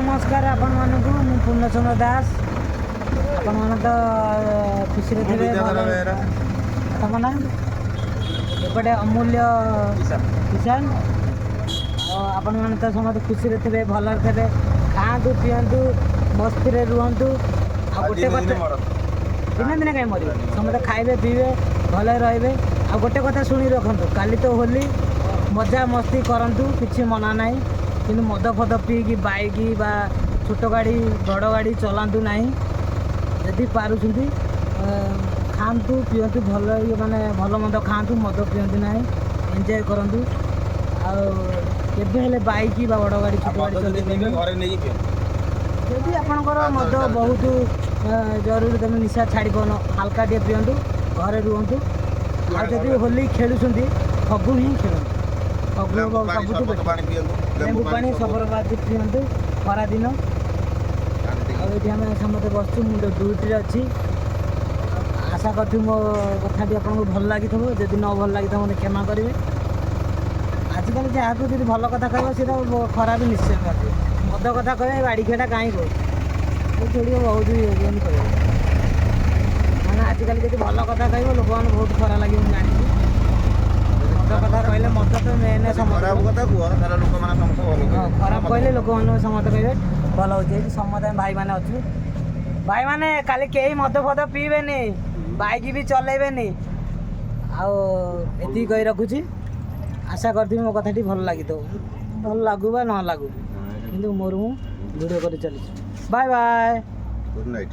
नमस्कार आपण मानकु मु पूर्णचंद्र दास आपण मान तो खुशी रे थे तम ना एपटे अमूल्य किसान आपण मान तो समस्त खुशी रे थे भल थे खातु पीतु मस्ती रे रुहतु आ गोटे दिन दिन कहीं मर समस्त खाइबे पीबे भले रे आ गोटे कथा शुणी रखु काली तो होली मजा मस्ती करंतु किसी मना ना कि मद फद पीकी बाइक बा छोट गाड़ी बड़ गाड़ी चलातु ना यदि पारुछंती खातु पीतु भल माने भल मद खातु मद पीतु ना एंजॉय करंतु आबे बाइक बा बड़ गाड़ी छोट गाड़ी चले यदि आपणकर मद बहुत जरूरी तुम निशा छाड़ी पान हल्का टे पीतु घरे रुहतु आदि होली खेलुंट फगु ही खेलते सबुठ लेंबू पानी सबरबादी पीतु खरा दिन आम समस्त बसु मुझे ड्यूटी अच्छी आशा करी मो कथा आपको भल लगी जदि न भल लगी मतलब क्षमा करेंगे आजिकल जहाँ को जी भल कथा कह सी तो खराब निश्चय कर मद कथा कह बाड़ी खेटा कहीं कह चढ़ बहुत ये कह मैंने आजिकल जी भल कथा कह लोक मैंने बहुत खरा लगे मुझे जानी मद कथा कहले मद तो मेन खराब कहले लोक मैंने समस्त कहे भल हो समस्त भाई मैंने अच्छे भाई मैंने काली कई मद फद पीबे बाइक भी चलेबे आती कही रखुची आशा करती मो कथा भल लगी तो भल लगू बा न लगू कि मोर वीडियो कर चली बाय बाय गुड नाइट।